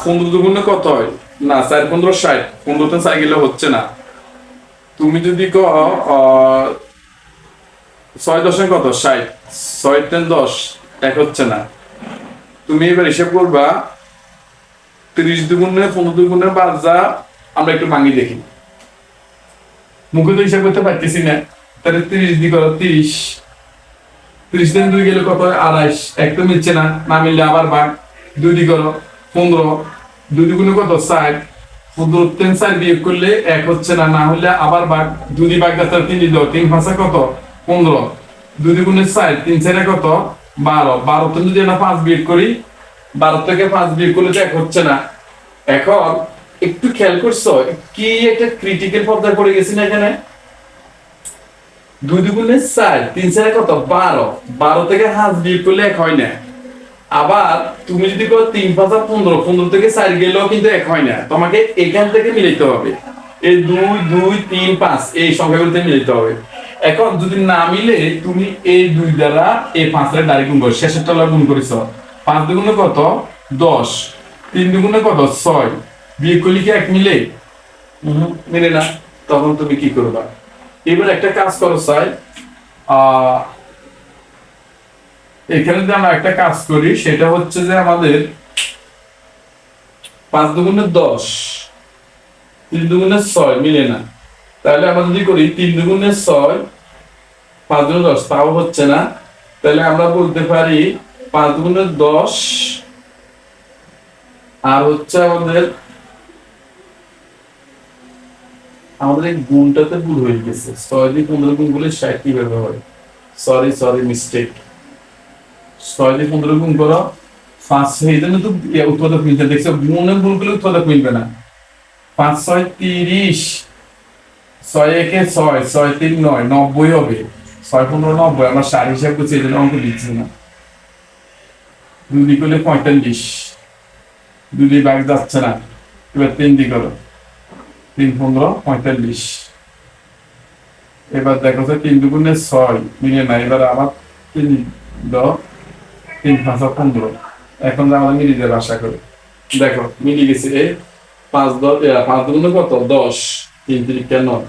15 দুগুণে কত হয়? না 4 15 60, 15 তে 4 গেলে হচ্ছে না। তুমি যদি 6 10 কত? 60, 6 10 10, এক হচ্ছে না। তুমি এবার হিসাব করবা 30 দুগুণে 15 দুগুণে বাজা, আমরা একটু ভাঙি দেখি। মুখে তো হিসাব করতে পারতেছি না, তাহলে 30 দিয়ে করো 30, 30 দিন 2 গেলে কত হয়? 28, এক তো মিলছে না, না মিললে আবার ভাগ, 2 দিয়ে করো 15, 2 দুগুণে কত? 60, 15 3 4 বিয়োগ করলে এক হচ্ছে না, না হলে আবার ভাগ, 2 দিয়ে ভাগ দাও, 3 দিয়ে দাও, 3 5 কত? 15, 2 দুগুণে 4, 3 4 কত? 12, 12 তে যদি আমরা 5 বিয়োগ করি, 12 থেকে 5 বিয়োগ করলে তো এক হচ্ছে না। এখন একটু খেয়াল করছো কি একটা ক্রিটিক্যাল পর্যায়ে পড়ে গেছি না এখানে? 2 দুগুণে 4, 3 4 কত? 12, 12 থেকে 5 বিয়োগ করলে এক হয় না। আবার তুমি যদি করো 3 5 15, 15 থেকে 4 গেলেও কিন্তু এক হয় না, তোমাকে এখান থেকে মিলাইতে হবে। এই 2 2 3 5 এই সংখ্যাগুলোতে মিলাইতে হবে। এখন যদি না মিলে তুমি এই 2 দ্বারা এই 5 এর ডাইরেক্ট গুণ করো, শেষেরটা গুণ করেছো, 5 দুগুণে কত? 10, 3 দুগুণে কত? 6, বিয়োগ করলে কি এক মিলে? মিলে না। তখন তুমি কি করবা? এবার একটা কাজ করো চাই, এখানে যদি আমরা একটা কাজ করি, সেটা হচ্ছে যে আমাদের 5 দুগুণে 10, 3 দুগুণে 6 মিলে না, তাহলে আমরা যদি করি 3 দুগুণে 6, 5 দুগুণে 10, তাও হচ্ছে না, তাহলে আমরা বলতে পারি 5 × 10 আর হচ্ছে আমাদের এই গুণটাতে ভুল হয়ে গেছে। 6 দিয়ে 15 গুণ করলে 60 কিভাবে হয়? Sorry mistake. 6 দিয়ে 15 গুণ করো 5, এই জন্য তো উৎপাদক মিলতে দেখছো, গুণে ভুল করলে উৎপাদক মিলবে না। 5 6 30, 6 1 6, 6 3 9, 90 হবে। 6 15 90, আমরা 60 হিসাব করছি, এই জন্য অঙ্ক দিচ্ছি না। 2 দিয়ে করলে 45, 2 দিয়ে ভাগ যাচ্ছে না, এবার 3 দিয়ে করো, 3 15 45। এবার দেখো যে 3 দুগুণে 6 মিলে না, এবার আবার 3 10, 3 5 15। এখন আমাদের মিলে যাবে আশা করি। দেখো মিলে গেছে। 5 দুগুণে কত? 10, 3 3 9।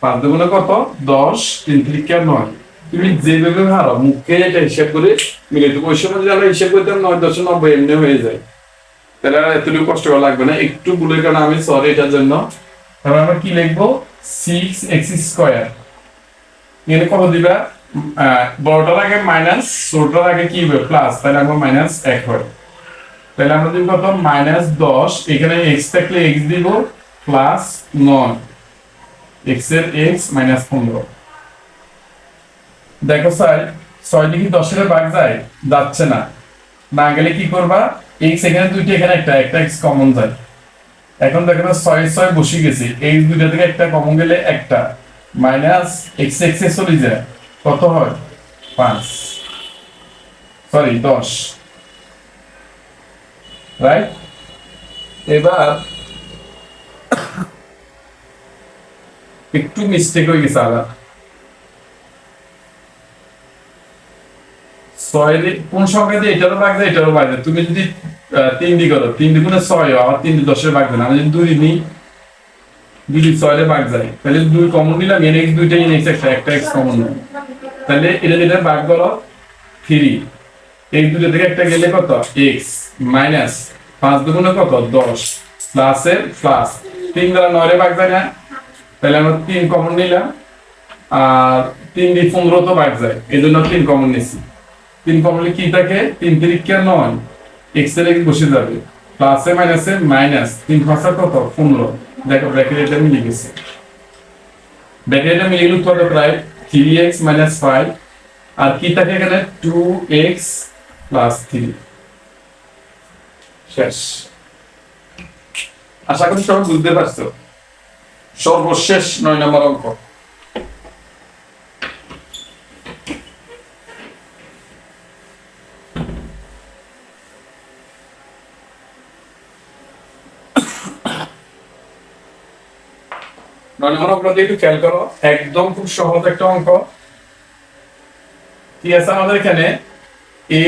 5 দুগুণে কত? 10, 3 3 9। তুমি যেভাবে হারো মুখে এটা হিসাব করে মিলে দেবো। ওই সময় যদি আমরা হিসাব করতাম 9 10 90 এমনি হয়ে যায়, তাহলে আর এতটুকু কষ্ট করা লাগবে না। একটু ভুলের কারণে আমি সরি এটার জন্য। তাহলে আমরা কি লিখবো? 6x²। এখানে কত দিবা? বড়টার আগে মাইনাস, ছোটটার আগে কি হবে? প্লাস, তাহলে আমরা -1 হয়। তাহলে আমরা দিব কত? -10। এখানে x থাকলে x দিব, প্লাস 9, x এর x -15। দেখো স্যার, 6 দিয়ে কি 10 এর ভাগ যায়? যাচ্ছে না। না গেলে কি করবা? x এখানে দুইটা, এখানে একটা x কমন যায়। এখন দেখো না 6 6 বসে গেছে, x দুইটা থেকে একটা কমন গেলে একটা, মাইনাস x x এ চলে যায়, কত হয়? 5, সরি 10, রাইট? এবার একটু মিস্টেক হয়ে গেছে আবার। 6 কোন সংখ্যা দিয়ে এটারও ভাগ যায়, এটারও ভাগ যায়। তুমি যদি 3 দিয়ে করো, 3 দুগুণে 6, আবার 3 দিয়ে 10 এর ভাগ দেন। আমি যদি 2 নিই, 2 দিয়ে 6 এর ভাগ যায়, তাহলে 2 কমন নিলাম, এর x দুইটা, এর x একটা x কমন নেই, তাহলে এটা ভাগ করো 3, এই দুটো থেকে একটা গেলে কত? x মাইনাস 5 দুগুণে কত? 10, প্লাসের প্লাস 3 দ্বারা 9 এর ভাগ যায় না, তাহলে আমরা 3 কমন নিলাম, আর 3 দিয়ে 15 তো ভাগ যায়, এই জন্য 3 কমন নিছি। 3 কমন নিলে কি থাকে? 3 3 9, x এর x বসে যাবে, প্লাসে মাইনাসে মাইনাস, 3 5 কত? 15। দেখো ব্র্যাকেট এটা মিলে গেছে। ব্র্যাকেট এটা মিলে গেলে উৎপাদক প্রায় 3x - 5, আর কি থাকে এখানে? 2x + 3। শেষ। আশা করি সবাই বুঝতে পারছো। সর্বশেষ 9 নম্বর অঙ্ক। অঙ্কটা একটু খেয়াল করো, একদম খুব সহজ একটা অঙ্ক। কি আছে আমাদের এখানে? a²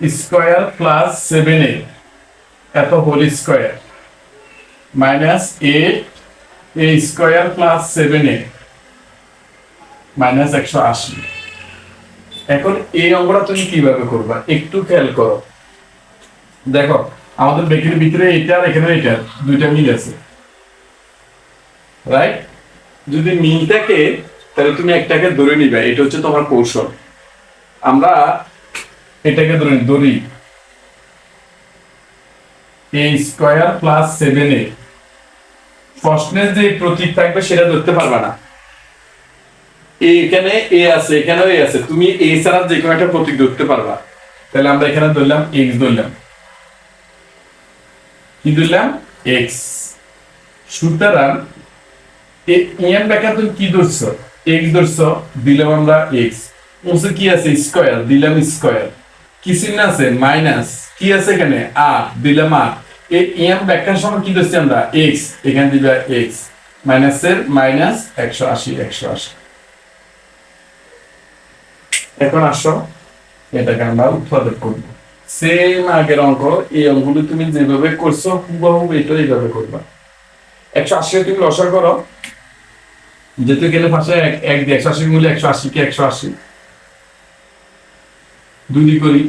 + 7a এত whole square minus a² + 7a -180। এখন এই অঙ্কটা তুমি কিভাবে করবা একটু খেয়াল করো। দেখো আমাদের ব্র্যাকেটের ভিতরে এটা আর এখানে এটা দুইটা মিল আছে, রাইট? যদি মিল থাকে তাহলে তুমি একটাকে ধরে নিবে, এটা হচ্ছে তোমার কৌশল। আমরা এটাকে ধরি a² + 7a। প্রশ্নের যে প্রতীক থাকবে সেটা ধরতে পারবা না। এখানে a আছে, এখানেও a আছে, তুমি a ছাড়া যে কোনো একটা প্রতীক ধরতে পারবা। তাহলে আমরা এখানে ধরলাম x, ধরলাম কি? ধরলাম x। সুতরাং এম ব্যাখ্যা তুমি কি ধরছো? x ধরছো, দিলাম আমরা x। ওসে কি আছে? স্কয়ার, দিলাম স্কয়ার। কি চিহ্ন আছে? মাইনাস। কি আছে এখানে? আর, দিলাম আর। এই এম ব্যাখ্যার সময় কি ধরছি আমরা? x, এখানে দিবা x, মাইনাসের মাইনাস 180। এখন আসো এটাকে আমরা উৎপাদক করব। সেম আগের অঙ্ক, এই অঙ্কগুলো তুমি যেভাবে করছো হুবহু এটা এইভাবে করবা। 180 তুমি লসাগু করো, যেহেতু গেলে পাশে 1 দিয়ে 180 মূল্য 180 কে 180, 2 দিয়ে করি,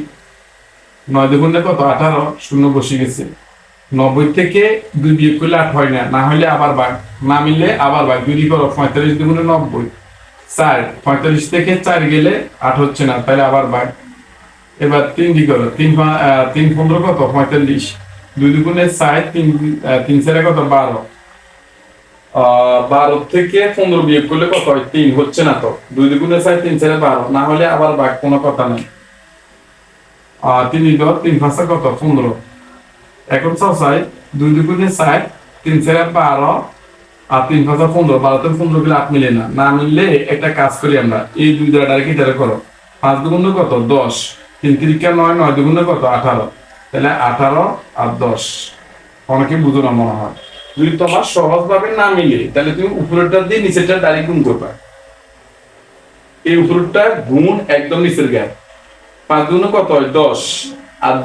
9 দুগুণে কত? 18, শূন্য বসে গেছে। 90 থেকে 2 বিয়োগ করলে 8 হয় না, না হলে আবার ভাগ, না মিললে আবার ভাগ। 2 দিয়ে করো, 45 দুগুণে 90, 4 45 থেকে 4 গেলে 8 হচ্ছে না, তাহলে আবার ভাগ। এবার 3 কি করো, 3 15 কত 45, 2 দুগুণে 4, 3 4 কত 12, 12 থেকে 15 বিয়োগ করলে কত হয় 3, হচ্ছে না তো, 2 দুগুণে 4, 3 4 12, না হলে আবার ভাগ, কোনো কথা নেই। 3 10, 3 5 কত 15, এখন চাই 2 দুগুণে 4, 3 4 12, আর 3 5 15, 12 থেকে 15 গেলে 8 মিলে না, না মিললে একটা কাজ করি আমরা, এই দুই দ্বারা ডাইরেক্ট এটা করো, 5 দুগুণে কত 10, 3 3 9, 9 দুগুণে কত 18, তাহলে 18 আর 10, অনেকে বুঝো না মনে হয়। যদি তোমার সহজ ভাবে না মিলে তাহলে তুমি উপরেরটা দিয়ে নিচেরটা ডাইরেক্ট গুণ করবা, এই উপরেরটা গুণ একদম নিচের গ্যাপ, 5 দুগুণে কত হয় 10, আর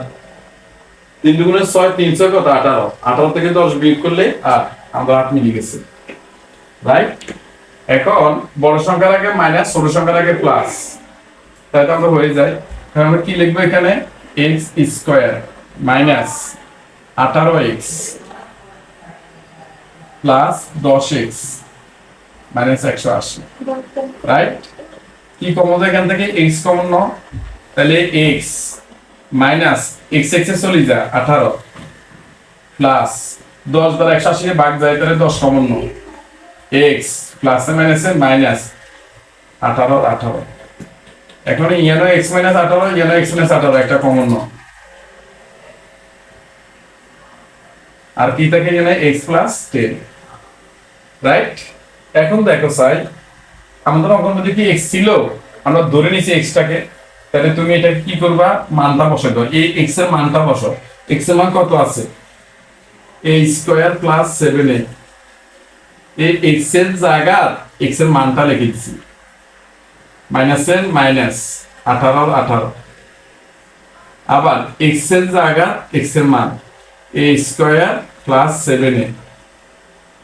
3 দুগুণে 6, 3 6 কত 18, 18 থেকে 10 বিয়োগ করলে আর আমরা 8 মিলে গেছে, রাইট। এখন বড় সংখ্যার আগে মাইনাস, ছোট সংখ্যার আগে প্লাস, তাই তো আমরা হয়ে যায়। তাহলে আমরা কি লিখবো এখানে, x square minus 18x plus 10x minus 180, right. কি কমন যায় এখান থেকে, x কমন নাও, তাহলে x মাইনাস x x এ চলে যায় 18 প্লাস 10 দ্বারা 180 কে ভাগ যায়, তাহলে 10 কমন নাও, x প্লাস এ মাইনাসে মাইনাস 18 18, এখন ইয়ানো x মাইনাস 18, ইয়ানো x মাইনাস 18 একটা কমন নাও, আর কি থাকে জানা x প্লাস 10, রাইট। এখন দেখো চাই আমাদের অঙ্কন মধ্যে কি x ছিল, আমরা ধরে নিছি x টাকে, তাহলে তুমি এটা কি করবা, মানটা বসাই দাও, এই x এর মানটা বসাও, x এর মান কত আছে a স্কয়ার প্লাস 7a, এই x এর জায়গা x এর মানটা লিখে দিছি, মাইনাসের মাইনাস 18 18, আবার x এর জায়গা x এর মান a square plus 7a,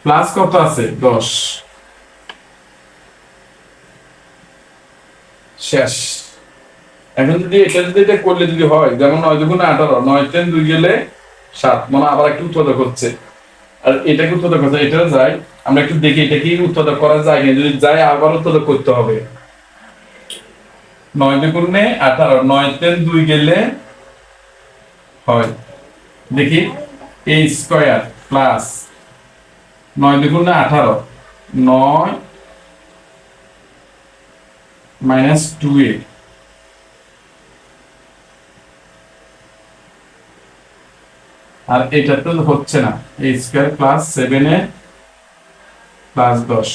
plus কত আছে 10, শেষ। এখন যদি এটা করলে যদি হয়, যেমন 9 দুগুণে 18, 9 3 2 গেলে 7, মানে আবার একটু উৎপাদক হচ্ছে, আর এটাকে উৎপাদক হচ্ছে, এটা যায় আমরা একটু দেখি এটা কি উৎপাদক করা যায় না, যদি যায় আবার উৎপাদক করতে হবে। 9 দুগুণে 18, 9 3 2 গেলে হয়, দেখি a স্কয়ার প্লাস 9 দুগুণে 18, 9 মাইনাস 2a, আর এটা তো হচ্ছে না, a square plus 7a plus 10,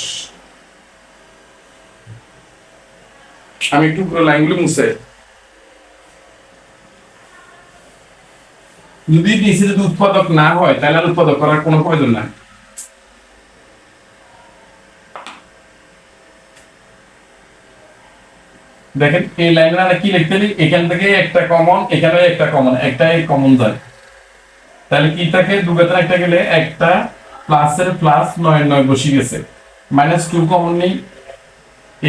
আমি একটু পুরো লাইনগুলো মুছে, যদি নিচে যদি উৎপাদক না হয় তাহলে আর উৎপাদক করার কোনো প্রয়োজন নাই। দেখেন এই লাইনে আমরা কি লিখতে পারি, এখান থেকে একটা কমন, এখানে একটা কমন, একটাই কমন যায়, তাহলে কি থাকে, দুগাতে একটা গেলে একটা প্লাসের প্লাস 9 9 বসে গেছে, মাইনাস 2 কমন নেই,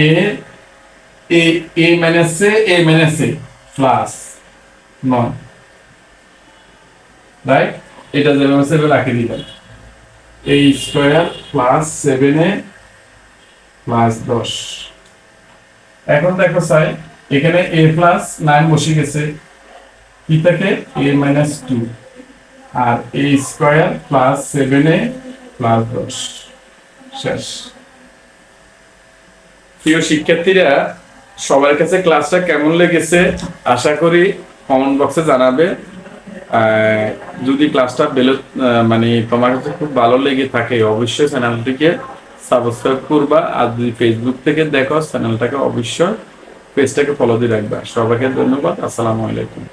a a a minus a plus 9, right. এটা যেভাবে সেভাবে রাখে দিবেন, a square plus 7a plus 10। এখন দেখো চাই এখানে a প্লাস 9 বসে গেছে, কি থাকে a মাইনাস 2, আর a square plus 7a plus 10, শেষ। প্রিয় শিক্ষার্থীরা, সবার কাছে ক্লাসটা কেমন লেগেছে আশা করি কমেন্ট বক্সে জানাবে। যদি ক্লাসটা মানে তোমার কাছে খুব ভালো লেগে থাকে অবশ্যই চ্যানেলটিকে সাবস্ক্রাইব করবা, আর যদি ফেসবুক থেকে দেখো চ্যানেলটাকে অবশ্যই পেজটাকে ফলো দিয়ে রাখবা। সবাইকে ধন্যবাদ, আসসালামু আলাইকুম।